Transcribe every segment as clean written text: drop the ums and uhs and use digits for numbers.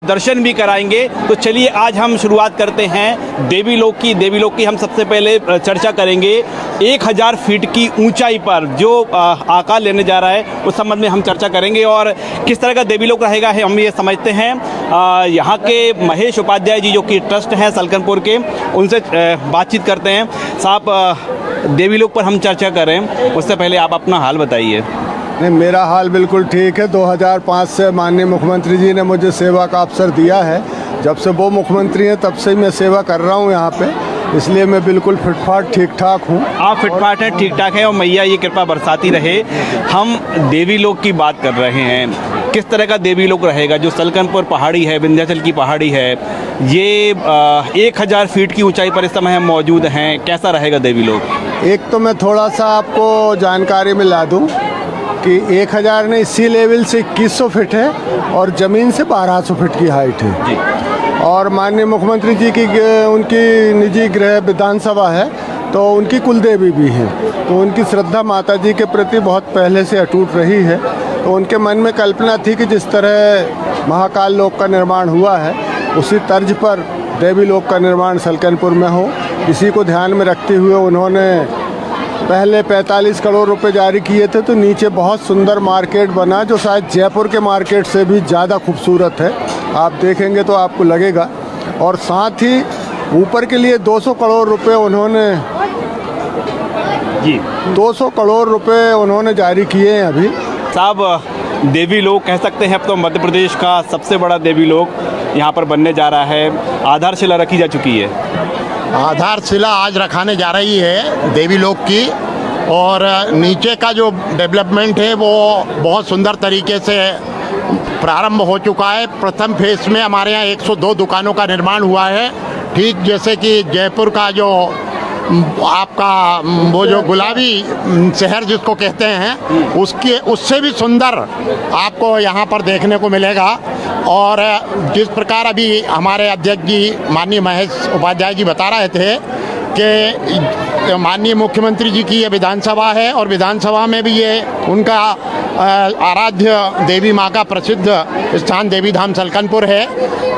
दर्शन भी कराएंगे। तो चलिए आज हम शुरुआत करते हैं देवीलोक की हम सबसे पहले चर्चा करेंगे 1000 फीट की ऊंचाई पर जो आकार लेने जा रहा है उस संबंध में हम चर्चा करेंगे और किस तरह का देवीलोक रहेगा है हम ये समझते हैं। यहाँ के महेश उपाध्याय जी जो कि ट्रस्ट हैं सलकनपुर के, उनसे बातचीत करते हैं। साहब, देवीलोक पर हम चर्चा करें उससे पहले आप अपना हाल बताइए। नहीं, मेरा हाल बिल्कुल ठीक है। 2005 से माननीय मुख्यमंत्री जी ने मुझे सेवा का अवसर दिया है। जब से वो मुख्यमंत्री हैं तब से ही मैं सेवा कर रहा हूँ यहाँ पे, इसलिए मैं बिल्कुल फिटफाट ठीक ठाक हूँ। आप फिटफाट हैं, ठीक ठाक हैं और मैया ये कृपा बरसाती रहे। हम देवीलोक की बात कर रहे हैं, किस तरह का देवीलोक रहेगा? जो सलकनपुर पहाड़ी है, विंध्याचल की पहाड़ी है, ये 1000 फीट की ऊंचाई पर इस समय हम मौजूद हैं। कैसा रहेगा देवीलोक? एक तो मैं थोड़ा सा आपको जानकारी मिला दूँ कि 1000 ने इसी लेवल से 2100 फीट है और ज़मीन से 1200 फीट की हाइट है। और माननीय मुख्यमंत्री जी की उनकी निजी गृह विधानसभा है, तो उनकी कुलदेवी भी हैं, तो उनकी श्रद्धा माता जी के प्रति बहुत पहले से अटूट रही है। तो उनके मन में कल्पना थी कि जिस तरह महाकाल लोक का निर्माण हुआ है उसी तर्ज पर देवी लोक का निर्माण सलकनपुर में हो। इसी को ध्यान में रखते हुए उन्होंने पहले 45 करोड़ रुपए जारी किए थे, तो नीचे बहुत सुंदर मार्केट बना जो शायद जयपुर के मार्केट से भी ज़्यादा खूबसूरत है। आप देखेंगे तो आपको लगेगा। और साथ ही ऊपर के लिए 200 करोड़ रुपए उन्होंने 200 करोड़ रुपए उन्होंने जारी किए हैं अभी। साहब, देवीलोक कह सकते हैं अब तो मध्य प्रदेश का सबसे बड़ा देवीलोक यहाँ पर बनने जा रहा है। आधारशिला रखी जा चुकी है। आधारशिला आज रखाने जा रही है देवीलोक की, और नीचे का जो डेवलपमेंट है वो बहुत सुंदर तरीके से प्रारंभ हो चुका है। प्रथम फेज में हमारे यहाँ 102 दुकानों का निर्माण हुआ है। ठीक जैसे कि जयपुर का जो आपका वो जो गुलाबी शहर जिसको कहते हैं उससे भी सुंदर आपको यहाँ पर देखने को मिलेगा। और जिस प्रकार अभी हमारे अध्यक्ष जी माननीय महेश उपाध्याय जी बता रहे थे कि माननीय मुख्यमंत्री जी की ये विधानसभा है और विधानसभा में भी ये उनका आराध्य देवी माँ का प्रसिद्ध स्थान देवी धाम सलकनपुर है।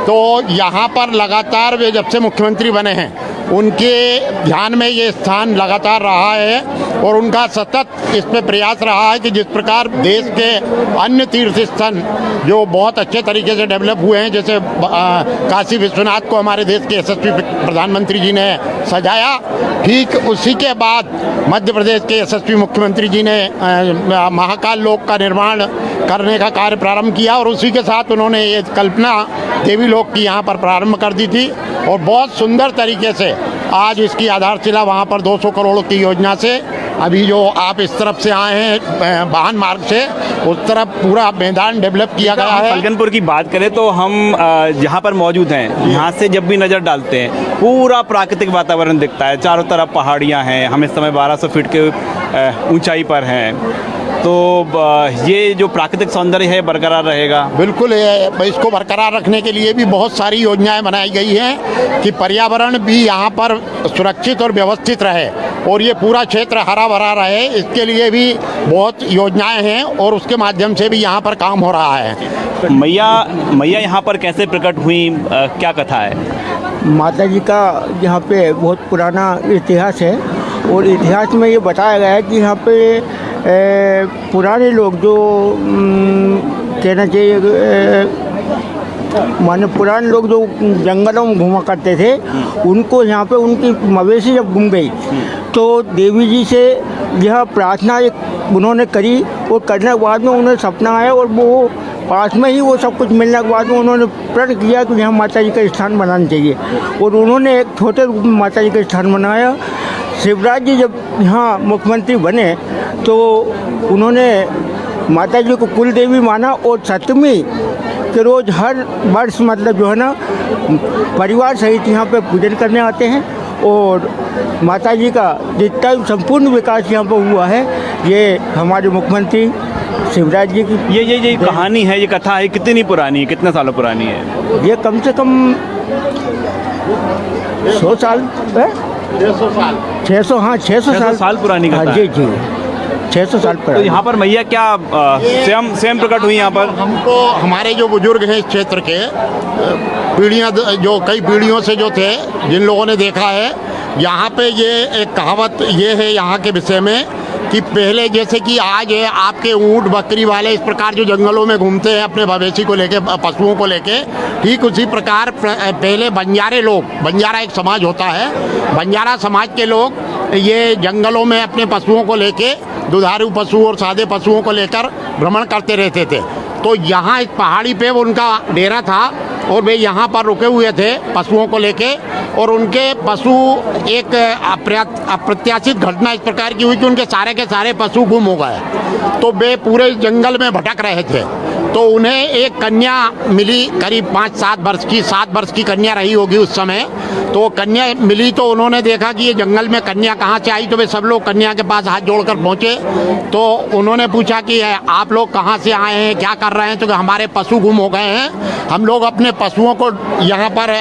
तो यहाँ पर लगातार वे जब से मुख्यमंत्री बने हैं उनके ध्यान में ये स्थान लगातार रहा है और उनका सतत इस पे प्रयास रहा है कि जिस प्रकार देश के अन्य तीर्थ स्थान जो बहुत अच्छे तरीके से डेवलप हुए हैं, जैसे काशी विश्वनाथ को हमारे देश के यशस्वी प्रधानमंत्री जी ने सजाया, ठीक उसी के बाद मध्य प्रदेश के यशस्वी मुख्यमंत्री जी ने महाकाल लोक का निर्माण करने का कार्य प्रारंभ किया और उसी के साथ उन्होंने ये कल्पना देवी लोक की यहाँ पर प्रारंभ कर दी थी। और बहुत सुंदर तरीके से आज इसकी आधारशिला वहाँ पर 200 करोड़ की योजना से, अभी जो आप इस तरफ से आए हैं वाहन मार्ग से, उस तरफ पूरा मैदान डेवलप किया गया है। सलकनपुर की बात करें तो हम जहाँ पर मौजूद हैं यहाँ से जब भी नज़र डालते हैं पूरा प्राकृतिक वातावरण दिखता है। चारों तरफ पहाड़ियाँ हैं, हम इस समय 1200 फीट के ऊंचाई पर हैं। तो ये जो प्राकृतिक सौंदर्य है बरकरार रहेगा। बिल्कुल, इसको बरकरार रखने के लिए भी बहुत सारी योजनाएं बनाई गई हैं कि पर्यावरण भी यहाँ पर सुरक्षित और व्यवस्थित रहे और ये पूरा क्षेत्र हरा भरा रहे। इसके लिए भी बहुत योजनाएं हैं और उसके माध्यम से भी यहाँ पर काम हो रहा है। मैया यहाँ पर कैसे प्रकट हुई, क्या कथा है? माता जी का यहाँ पे बहुत पुराना इतिहास है और इतिहास में ये बताया गया है कि यहाँ पे पुराने लोग जो कहना चाहिए माने पुराने लोग जो जंगलों में घूमा करते थे, उनको यहाँ पे उनकी मवेशी जब गुम गई तो देवी जी से यह प्रार्थना उन्होंने करी और करने के बाद में उन्हें सपना आया और वो पास में ही वो सब कुछ मिलने के बाद में उन्होंने प्रण किया कि यहाँ माता जी का स्थान बनाना चाहिए और उन्होंने एक छोटे रूप में माता जी का स्थान बनाया। शिवराज जी जब यहाँ मुख्यमंत्री बने तो उन्होंने माता जी को कुल देवी माना और सप्तमी के रोज़ हर वर्ष मतलब जो है ना परिवार सहित यहाँ पे पूजन करने आते हैं और माता जी का जितना संपूर्ण विकास यहाँ पर हुआ है ये हमारे मुख्यमंत्री शिवराज जी की ये कहानी है, ये कथा है, कितनी पुरानी है, कितने सालों पुरानी है? ये कम से कम 100 साल है। 600 हाँ 600 साल पुरानी कथा जी जी। 600 साल तो पुरानी। यहाँ पर मैया क्या स्वयं प्रकट हुई यहाँ पर? हमको हमारे जो बुजुर्ग हैं इस क्षेत्र के पीढ़ियाँ जो कई पीढ़ियों से जो थे जिन लोगों ने देखा है, यहाँ पे ये एक कहावत ये है यहाँ के विषय में कि पहले जैसे कि आज है आपके ऊँट बकरी वाले इस प्रकार जो जंगलों में घूमते हैं अपने मवेशी को लेके पशुओं को लेके, ठीक उसी प्रकार पहले बंजारे लोग, बंजारा एक समाज होता है, बंजारा समाज के लोग ये जंगलों में अपने पशुओं को लेके दुधारू पशु और सादे पशुओं को लेकर भ्रमण करते रहते थे। तो यहाँ इस पहाड़ी पे वो उनका डेरा था और वे यहाँ पर रुके हुए थे पशुओं को लेके, और उनके पशु एक अप्रत्याशित घटना इस प्रकार की हुई कि उनके सारे के सारे पशु गुम हो गए। तो वे पूरे जंगल में भटक रहे थे, तो उन्हें एक कन्या मिली करीब 5-7 वर्ष की, 7 वर्ष की कन्या रही होगी उस समय। तो कन्या मिली तो उन्होंने देखा कि ये जंगल में कन्या कहाँ से आई, तो वे सब लोग कन्या के पास हाथ जोड़कर पहुँचे। तो उन्होंने पूछा कि आप लोग कहाँ से आए हैं, क्या कर रहे हैं? तो हमारे पशु गुम हो गए हैं, हम लोग अपने पशुओं को यहाँ पर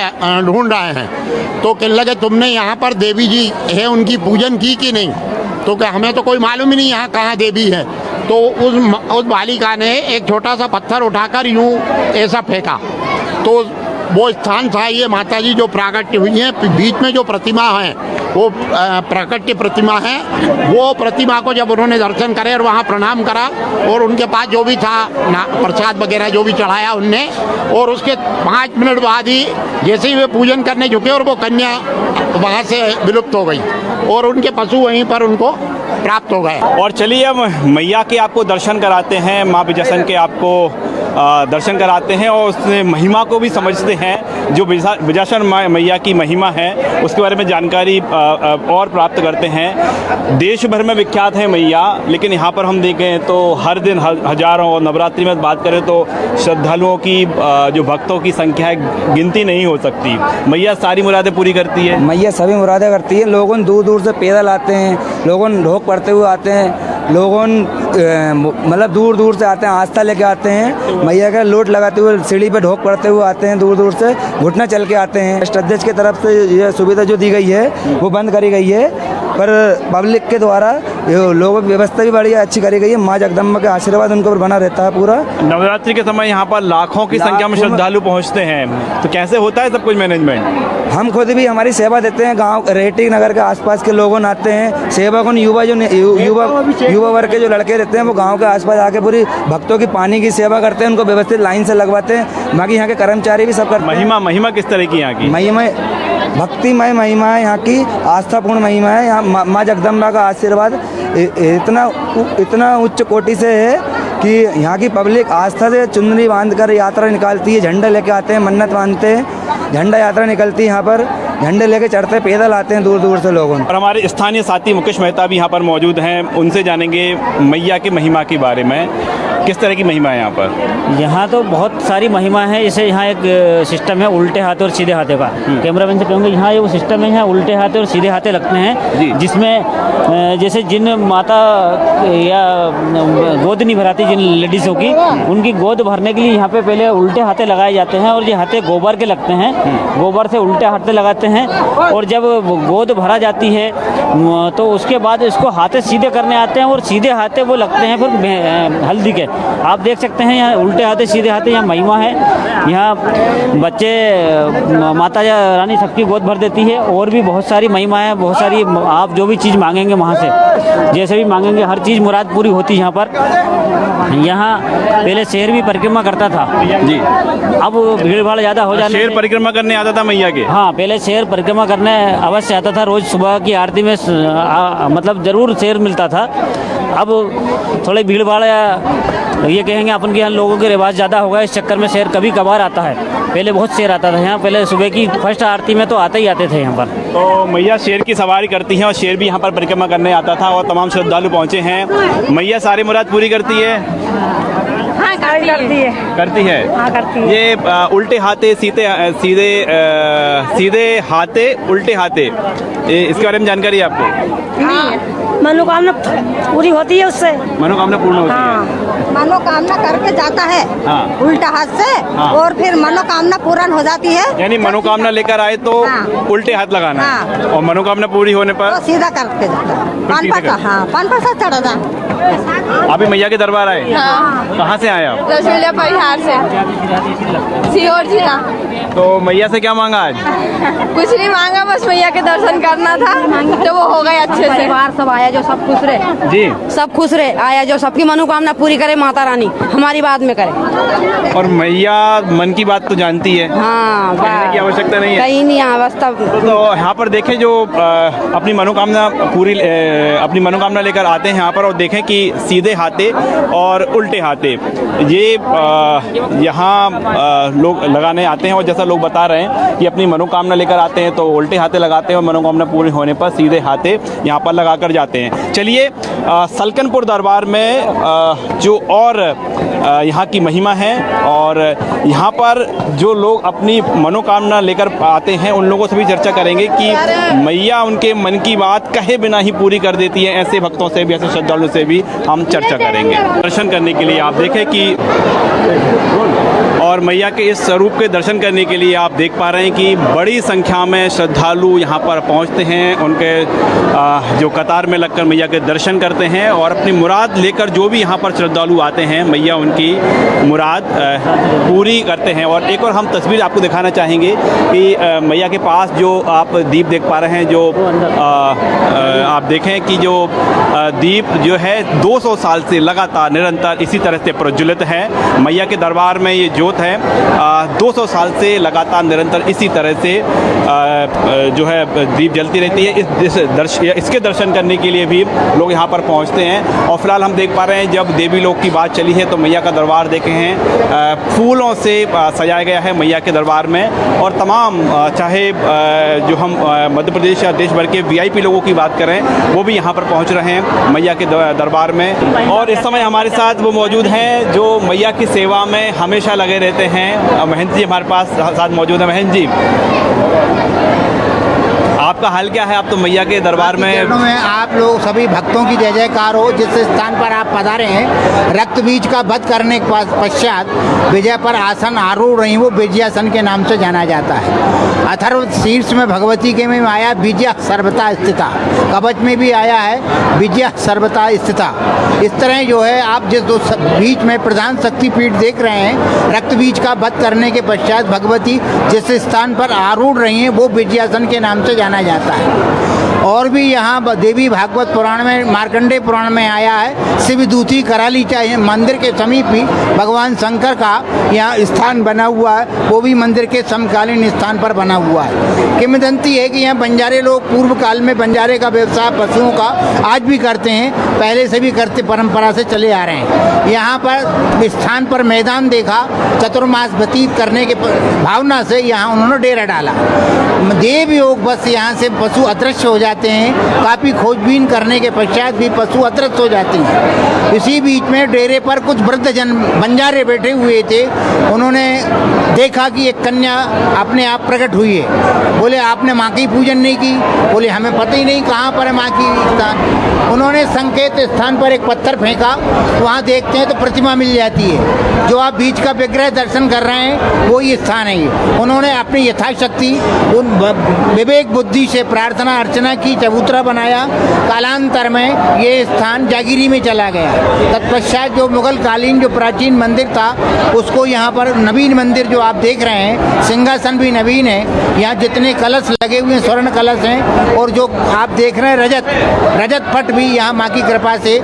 ढूंढ रहे हैं। तो कहने लगे तुमने यहाँ पर देवी जी है उनकी पूजन की कि नहीं? तो क्या हमें तो कोई मालूम ही नहीं यहाँ कहाँ देवी है। तो उस बालिका ने एक छोटा सा पत्थर उठाकर यूं ऐसा फेंका, तो वो स्थान था ये माता जी जो प्राकट्य हुई हैं, बीच में जो प्रतिमा है वो प्राकट्य प्रतिमा है। वो प्रतिमा को जब उन्होंने दर्शन करे और वहाँ प्रणाम करा और उनके पास जो भी था प्रसाद वगैरह जो भी चढ़ाया उनने, और उसके 5 मिनट बाद ही जैसे ही वे पूजन करने झुके और वो कन्या वहाँ से विलुप्त हो गई और उनके पशु वहीं पर उनको प्राप्त हो गए। और चलिए अब मैया के आपको दर्शन कराते हैं, माँ विजयसन के आपको दर्शन कराते हैं और उसने महिमा को भी समझते हैं। जो विजयसन मैया की महिमा है उसके बारे में जानकारी और प्राप्त करते हैं। देश भर में विख्यात है मैया, लेकिन यहाँ पर हम देखें तो हर दिन हजारों, और नवरात्रि में बात करें तो श्रद्धालुओं की जो भक्तों की संख्या है गिनती नहीं हो सकती। मैया सारी मुरादें पूरी करती है। मैया सभी मुरादें करती है। लोगों दूर दूर से पैदल आते हैं, लोगों ढोक पड़ते हुए आते हैं, लोगों मतलब दूर दूर से आते हैं, आस्था लेके आते हैं। मैया का लोट लगाते हुए सीढ़ी पे ढोक पड़ते हुए आते हैं, दूर दूर से घुटना चल के आते हैं। अध्यक्ष की तरफ से यह सुविधा जो दी गई है वो बंद करी गई है, पर पब्लिक के द्वारा लोगों की व्यवस्था भी बढ़िया अच्छी करी गई है। माँ जगदम्बा का आशीर्वाद उनके ऊपर बना रहता है पूरा। नवरात्रि के समय यहाँ पर लाखों की संख्या में श्रद्धालु पहुँचते हैं, तो कैसे होता है सब कुछ मैनेजमेंट? हम खुद भी हमारी सेवा देते हैं। गांव रेहटी नगर के आसपास के लोग आते हैं, सेवक युवा वर्ग के जो लड़के रहते हैं वो गांव के आसपास आके पूरी भक्तों की पानी की सेवा करते हैं, उनको व्यवस्थित लाइन से लगवाते हैं। बाकी यहाँ के कर्मचारी भी सब करते हैं। महिमा किस तरह की यहाँ की? महिमा भक्तिमय महिमा है यहाँ की, आस्थापूर्ण महिमा है। यहाँ माँ जगदम्बा का आशीर्वाद इतना उच्च कोटि से है कि यहाँ की पब्लिक आस्था से चुनरी बांधकर यात्रा निकालती है, झंडा लेके आते हैं, मन्नत मानते हैं, झंडा यात्रा निकलती है यहाँ पर, झंडे लेके चढ़ते पैदल आते हैं दूर दूर से लोगों। और हमारे स्थानीय साथी मुकेश मेहता भी यहाँ पर मौजूद हैं, उनसे जानेंगे मैया की महिमा के बारे में। किस तरह की महिमा है यहाँ पर? यहाँ तो बहुत सारी महिमा है। जैसे यहाँ एक सिस्टम है उल्टे हाथे और सीधे हाथे का। कैमरामैन से कहूँगा यहाँ ये वो सिस्टम है, यहाँ उल्टे हाथे और सीधे हाथे लगते हैं, जिसमें जैसे जिन माता या गोद नहीं भराती जिन लेडीज़ों की, उनकी गोद भरने के लिए यहाँ पे पहले उल्टे हाथे लगाए जाते हैं और ये हाथे गोबर के लगते हैं, गोबर से उल्टे हाथे लगाते हैं। और जब गोद भरा जाती है तो उसके बाद इसको हाथे सीधे करने आते हैं और सीधे हाथे वो लगते हैं फिर हल्दी के। आप देख सकते हैं यहाँ उल्टे हाथे सीधे हाथे यहाँ महिमा है। यहाँ बच्चे माता रानी सबकी गोद भर देती है। और भी बहुत सारी महिमा है, बहुत सारी। आप जो भी चीज़ मांगेंगे वहाँ से, जैसे भी मांगेंगे हर चीज़ मुराद पूरी होती है यहाँ पर। यहाँ पहले शेर भी परिक्रमा करता था जी, अब भीड़ भाड़ ज़्यादा हो जाने शेर परिक्रमा करने आता था मैया के? हाँ, पहले शेर परिक्रमा करने अवश्य आता था। रोज़ सुबह की आरती में मतलब ज़रूर शेर मिलता था। अब थोड़ी भीड़ भाड़ ये कहेंगे अपन के यहाँ लोगों के रिवाज ज़्यादा होगा, इस चक्कर में शेर कभी कभार आता है। पहले बहुत शेर आता था यहाँ, पहले सुबह की फर्स्ट आरती में तो आते ही आते थे यहाँ पर। तो मैया शेर की सवारी करती हैं और शेर भी यहाँ पर परिक्रमा करने आता था और तमाम श्रद्धालु पहुँचे हैं। मैया सारी मुराद पूरी करती है। हाँ, करती है। हाँ, करती है। ये उल्टे हाथे सीधे हाथे उल्टे हाथे, इसके बारे में जानकारी है आपको? हाँ, मनोकामना पूरी होती है उससे। मनोकामना पूर्ण होती हाँ, मनोकामना करके जाता है हाँ। उल्टा हाथ से हाँ। और फिर मनोकामना पूर्ण हो जाती है। है, यानी मनोकामना लेकर आए तो हाँ। उल्टे हाथ लगाना है हाँ। और मनोकामना पूरी होने पर तो सीधा करके जाता है। पान सीधा पैसा, कर- हाँ, पान पैसा चढ़ा था। अभी मैया के दरबार आए? हाँ। कहाँ से आए आप? रसगुल्ला परिहार से, सीहोर जिला। तो मैया से क्या मांगा आज? कुछ नहीं मांगा, बस मैया के दर्शन करना था, तो वो हो गए अच्छे से। परिवार सब आया जो सब खुश रहे, जी। सब खुश रहे, आया जो सबकी मनोकामना पूरी करे माता रानी, हमारी बात में करे। और मैया मन की बात तो जानती है, हाँ, कहने की आवश्यकता नहीं है। कहीं नहीं यहाँ बस तब तो यहाँ पर देखें जो अपनी मनोकामना लेकर आते हैं यहाँ पर, और देखें कि सीधे हाथे और उल्टे हाथे ये यहाँ लोग लगाने आते हैं। और जैसा लोग बता रहे हैं कि अपनी मनोकामना लेकर आते हैं तो उल्टे हाथे लगाते हैं और मनोकामना पूरी होने पर सीधे हाथे यहाँ पर लगा कर जाते हैं। चलिए सलकनपुर दरबार में जो और यहाँ की महिमा है, और यहाँ पर जो लोग अपनी मनोकामना लेकर आते हैं उन लोगों से भी चर्चा करेंगे कि मैया उनके मन की बात कहे बिना ही पूरी कर देती है। ऐसे भक्तों से भी, ऐसे श्रद्धालुओं से भी हम चर्चा करेंगे। दर्शन करने के लिए आप देखें कि और मैया के इस स्वरूप के दर्शन करने के लिए आप देख पा रहे हैं कि बड़ी संख्या में श्रद्धालु यहाँ पर पहुँचते हैं। उनके जो कतार में लगकर मैया के दर्शन करते हैं और अपनी मुराद लेकर जो भी यहाँ पर श्रद्धालु आते हैं मैया उनकी मुराद पूरी करते हैं। और एक और हम तस्वीर आपको दिखाना चाहेंगे कि मैया के पास जो आप दीप देख पा रहे हैं, जो आप देखें कि जो दीप जो है 200 साल से लगातार निरंतर इसी तरह से प्रज्वलित है। मैया के दरबार में ये जोत है 200 साल से लगातार निरंतर इसी तरह से जो है दीप जलती रहती है। इसके दर्शन करने के लिए भी लोग यहाँ पर पहुँचते हैं। और फिलहाल हम देख पा रहे हैं जब देवी लोक की बात चली है तो मैया का दरबार देखे हैं फूलों से सजाया गया है मैया के दरबार में। और तमाम चाहे जो हम मध्य प्रदेश या देश भर के VIP लोगों की बात करें वो भी यहाँ पर पहुँच रहे हैं मैया के दरबार में। और इस समय हमारे साथ वो मौजूद हैं जो मैया की सेवा में हमेशा लगे रहते हैं। महेंद्र जी हमारे पास साथ मौजूद है। महेंद्र जी, आपका हाल क्या है? आप तो मैया के दरबार में आप लोग सभी भक्तों की जय जयकार हो। जिस स्थान पर आप पधारे हैं, रक्त बीज का वध करने के पश्चात विजय पर आसन आरूढ़ रही, वो विजयासन के नाम से जाना जाता है। अथर्व शीर्ष में भगवती के में आया विजय सर्वथा स्थिता, कवच में भी आया है विजय सर्वथा स्थिता। इस तरह जो है आप जिस बीच में प्रधान शक्तिपीठ देख रहे हैं, रक्त बीज का वध करने के पश्चात भगवती जिस स्थान पर आरूढ़ रही हैं वो विजयासन के नाम से जाना जाता है। और भी यहाँ देवी भागवत पुराण में, मार्कंडेय पुराण में आया है शिवदूती कराली चाहिए मंदिर के समीप ही भगवान शंकर का यहाँ स्थान बना हुआ है, वो भी मंदिर के समकालीन स्थान पर बना हुआ है। किंवदंती है कि यहाँ बंजारे लोग पूर्व काल में बंजारे का व्यवसाय पशुओं का आज भी करते हैं, पहले से भी करते परंपरा से चले आ रहे हैं। यहाँ पर स्थान पर मैदान देखा, चतुर्मास व्यतीत करने के भावना से यहाँ उन्होंने डेरा डाला। देव योग बस यहाँ से पशु अदृश्य हो जाते हैं, काफ़ी खोजबीन करने के पश्चात भी पशु अदृश्य हो जाते हैं। इसी बीच में डेरे पर कुछ वृद्धजन बंजारे बैठे हुए थे, उन्होंने देखा कि एक कन्या अपने आप प्रकट हुई है। बोले आपने माँ की पूजन नहीं की? बोले हमें पता ही नहीं कहाँ पर है माँ की स्थान। उन्होंने संकेत स्थान पर एक पत्थर फेंका, वहाँ देखते हैं तो प्रतिमा मिल जाती है। जो आप बीच का विग्रह दर्शन कर रहे हैं वो ये स्थान है। ये उन्होंने अपनी यथाशक्ति उन विवेक बुद्धि से प्रार्थना अर्चना की, चबूतरा बनाया। कालांतर में ये स्थान जागीरी में चला गया। तत्पश्चात जो मुगल कालीन जो प्राचीन मंदिर था उसको यहाँ पर नवीन मंदिर जो आप देख रहे हैं, सिंहासन भी नवीन है। यहाँ जितने कलश लगे हुए हैं स्वर्ण कलश हैं, और जो आप देख रहे हैं रजत पट भी यहाँ माँ की कृपा से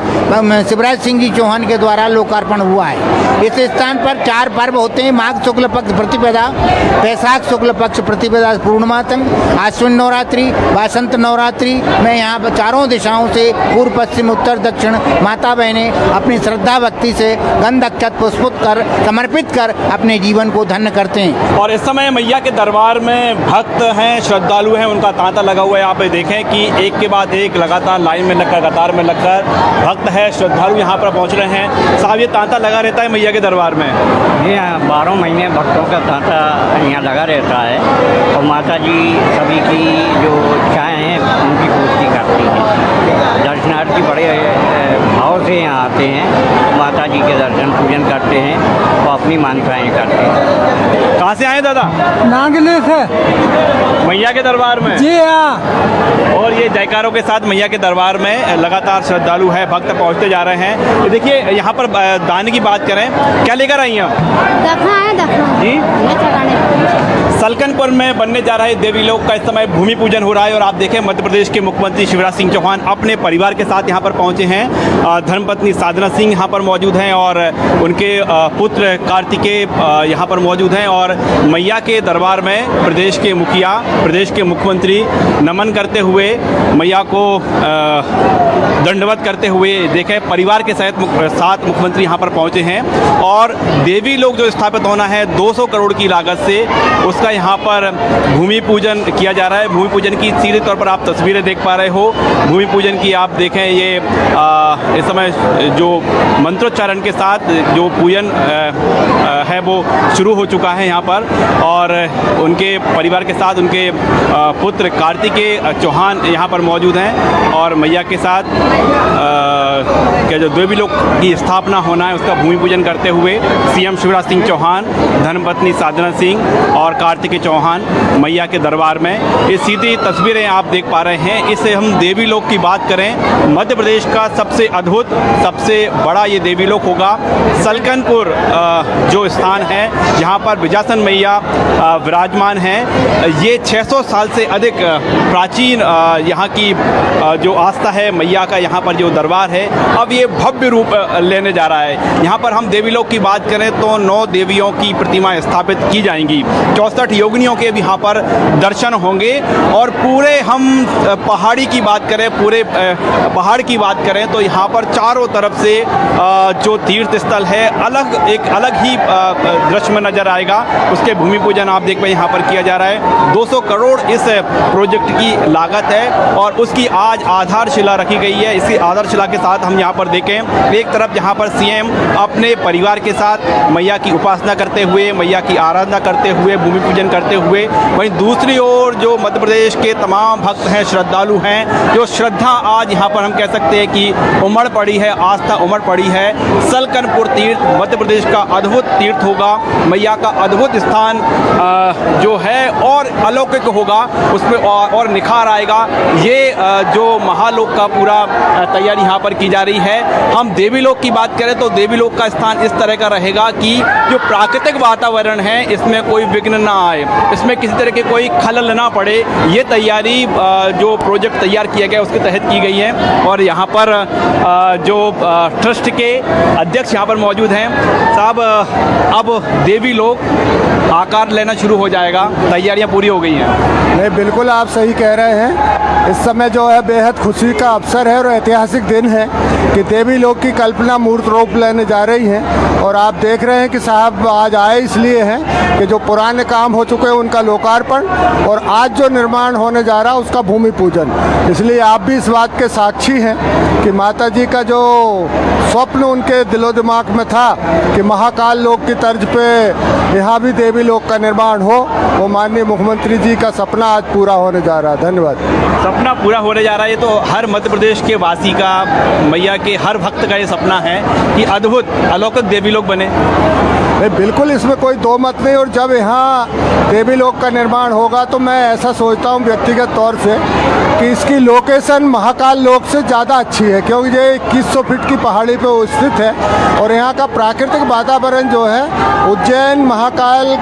शिवराज सिंह जी चौहान के द्वारा लोकार्पण हुआ है। इस स्थान पर 4 पर्व होते हैं, माघ शुक्ल पक्ष प्रतिपदा, वैशाख शुक्ल पक्ष प्रतिपदा पूर्णमातम, आश्विन नवरात्रि, वासंत नवरात्रि में यहाँ चारों दिशाओं से पूर्व पश्चिम उत्तर दक्षिण माता बहनें अपनी श्रद्धा भक्ति से गंध अक्षत पुष्पित कर समर्पित कर अपने जीवन को धन्य करते हैं। और इस समय मैया के दरबार में भक्त हैं, श्रद्धालु हैं, उनका तांता लगा हुआ है। यहाँ पे देखें कि एक के बाद एक लगातार लाइन में लगकर कतार में लगकर भक्त है, श्रद्धालु यहाँ पर पहुँच रहे हैं। साहब, ये तांता लगा रहता है मैया के दरबार दरबार में? ये 12 महीने भक्तों का तांता यहाँ लगा रहता है और माता जी सभी की जो इच्छाएँ हैं उनकी पूर्ति करती हैं। दर्शनार्थी बड़े भाव से यहाँ आते हैं, माता जी के दर्शन पूजन करते हैं और अपनी मान्यताएँ करते हैं। कहाँ से आए दादा? नागले से मैया के दरबार में? जी हाँ। और ये जयकारों के साथ मैया के दरबार में लगातार श्रद्धालु है, भक्त पहुंचते जा रहे हैं। ये देखिए यहाँ पर दान की बात करें, क्या लेकर आई हैं? दखना है दखना जी, सलकनपुर में बनने जा रहे देवी लोक का इस समय भूमि पूजन हो रहा है और आप देखें मध्य प्रदेश के मुख्यमंत्री शिवराज सिंह चौहान अपने परिवार के साथ यहाँ पर पहुँचे हैं। धर्मपत्नी साधना सिंह यहाँ पर मौजूद हैं और उनके पुत्र कार्तिकेय यहाँ पर मौजूद हैं और मैया के दरबार में प्रदेश के मुखिया, प्रदेश के मुख्यमंत्री नमन करते हुए मैया को दंडवत करते हुए देखे परिवार के साथ मुख्यमंत्री यहाँ पर पहुँचे हैं। और देवी लोक जो स्थापित होना है 200 करोड़ की लागत से, उसका यहाँ पर भूमि पूजन किया जा रहा है। भूमि पूजन की सीधे तौर पर आप तस्वीरें देख पा रहे हो। भूमि पूजन की आप देखें, ये इस समय जो मंत्रोच्चारण के साथ जो पूजन है वो शुरू हो चुका है यहाँ पर और उनके परिवार के साथ उनके पुत्र कार्तिकेय चौहान यहाँ पर मौजूद हैं और मैया के साथ क्या जो देवी लोक की स्थापना होना है उसका भूमि पूजन करते हुए सीएम शिवराज सिंह चौहान, धर्मपत्नी साधना सिंह और कार्तिकेय चौहान मैया के दरबार में। ये सीधी तस्वीरें आप देख पा रहे हैं। इससे हम देवी लोक की बात करें, मध्य प्रदेश का सबसे अद्भुत, सबसे बड़ा ये देवी लोक होगा। सलकनपुर जो स्थान है जहाँ पर विजासन मैया विराजमान हैं, ये 600 साल से अधिक प्राचीन यहाँ की जो आस्था है मैया का, यहाँ पर जो दरबार है अब ये भव्य रूप लेने जा रहा है। यहाँ पर हम देवी लोक की बात करें तो 9 देवियों की प्रतिमा स्थापित की जाएंगी, 64 योगिनियों के भी यहाँ पर दर्शन होंगे और पूरे हम पहाड़ी की बात करें, पूरे पहाड़ की बात करें तो यहाँ पर चारों तरफ से जो तीर्थ स्थल है एक अलग ही दृश्य में नजर आएगा। उसके भूमि पूजन आप देख पाए यहाँ पर किया जा रहा है। 200 करोड़ इस प्रोजेक्ट की लागत है और उसकी आज आधारशिला रखी गई है। इसी आधारशिला के साथ हम यहाँ पर देखें, एक तरफ जहाँ पर सीएम अपने परिवार के साथ मैया की उपासना करते हुए, मैया की आराधना करते हुए, भूमि पूजन करते हुए, वहीं दूसरी ओर जो मध्य प्रदेश के तमाम भक्त हैं, श्रद्धालु हैं, जो श्रद्धा आज यहाँ पर हम कह सकते हैं कि उमड़ पड़ी है, आस्था उमड़ पड़ी है। सलकनपुर तीर्थ मध्य प्रदेश का अद्भुत तीर्थ होगा, मैया का अद्भुत स्थान जो है और अलौकिक होगा, उसमें और निखार आएगा। ये जो महालोक का पूरा तैयारी यहाँ पर की जा रही है। हम देवी लोक की बात करें तो देवी लोक का स्थान इस तरह का रहेगा कि जो प्राकृतिक वातावरण है इसमें कोई विघ्न ना आए, इसमें किसी तरह के कोई खलल ना पड़े। ये तैयारी जो प्रोजेक्ट तैयार किया गया उसके तहत की गई है और यहाँ पर जो ट्रस्ट के अध्यक्ष यहाँ पर मौजूद हैं। साहब, अब देवी लोक आकार लेना शुरू हो जाएगा, तैयारियां पूरी हो गई हैं? नहीं, बिल्कुल आप सही कह रहे हैं। इस समय जो है बेहद खुशी का अवसर है और ऐतिहासिक दिन है कि देवी लोक की कल्पना मूर्त रूप लेने जा रही हैं और आप देख रहे हैं कि साहब आज आए इसलिए हैं कि जो पुराने काम हो चुके हैं उनका लोकार्पण और आज जो निर्माण होने जा रहा है उसका भूमि पूजन। इसलिए आप भी इस बात के साक्षी हैं कि माता जी का जो स्वप्न उनके दिलो दिमाग में था कि महाकाल लोक की तर्ज पे यहाँ भी देवी लोक का निर्माण हो, वो माननीय मुख्यमंत्री जी का सपना आज पूरा होने जा रहा है। धन्यवाद। सपना पूरा होने जा रहा है, ये तो हर मध्य प्रदेश के वासी का, मैया के हर भक्त का ये सपना है कि अद्भुत अलौकिक देवी लोक बने। बिल्कुल, इसमें कोई दो मत नहीं। और जब यहाँ देवी लोक का निर्माण होगा तो मैं ऐसा सोचता हूँ व्यक्तिगत तौर से कि इसकी लोकेशन महाकाल लोक से ज़्यादा अच्छी है, क्योंकि ये 2100 फीट की पहाड़ी पे स्थित है और यहाँ का प्राकृतिक वातावरण जो है उज्जैन महाकाल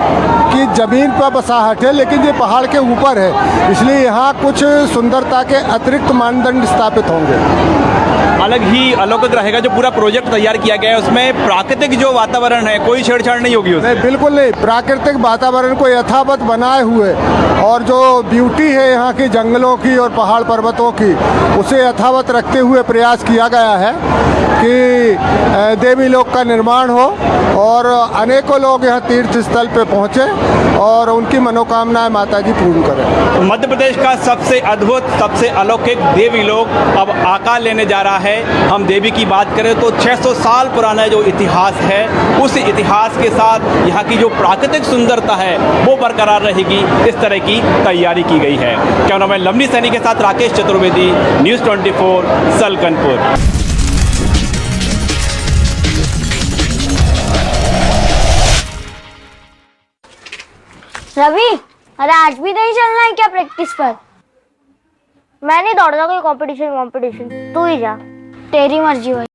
की ज़मीन पर बसाहट है, लेकिन ये पहाड़ के ऊपर है, इसलिए यहाँ कुछ सुंदरता के अतिरिक्त मानदंड स्थापित होंगे। अलग ही अलौकिक रहेगा। जो पूरा प्रोजेक्ट तैयार किया गया है उसमें प्राकृतिक जो वातावरण है कोई छेड़छाड़ नहीं होगी उसमें? नहीं, बिल्कुल नहीं। प्राकृतिक वातावरण को यथावत बनाए हुए और जो ब्यूटी है यहाँ की जंगलों की और पहाड़ पर्वतों की, उसे यथावत रखते हुए प्रयास किया गया है कि देवी लोक का निर्माण हो और अनेकों लोग यहाँ तीर्थ स्थल पे पहुँचे और उनकी मनोकामनाएं माता जी पूर्ण करें। मध्य प्रदेश का सबसे अद्भुत, सबसे अलौकिक देवी लोक अब आकार लेने जा रहा है। है। हम देवी की बात करें तो 600 साल पुराना जो इतिहास है, उस इतिहास के साथ यहाँ की जो प्राकृतिक सुंदरता है वो बरकरार रहेगी, इस तरह की तैयारी की गई है। कैमरामैन लवनी सैनी के साथ राकेश चतुर्वेदी, न्यूज़ 24, सलकनपुर। रवि, अरे आज भी नहीं चलना है क्या प्रैक्टिस पर? मैं नहीं दौड़ता कोई कंपटीशन, तू ही जा, तेरी मर्जी भाई।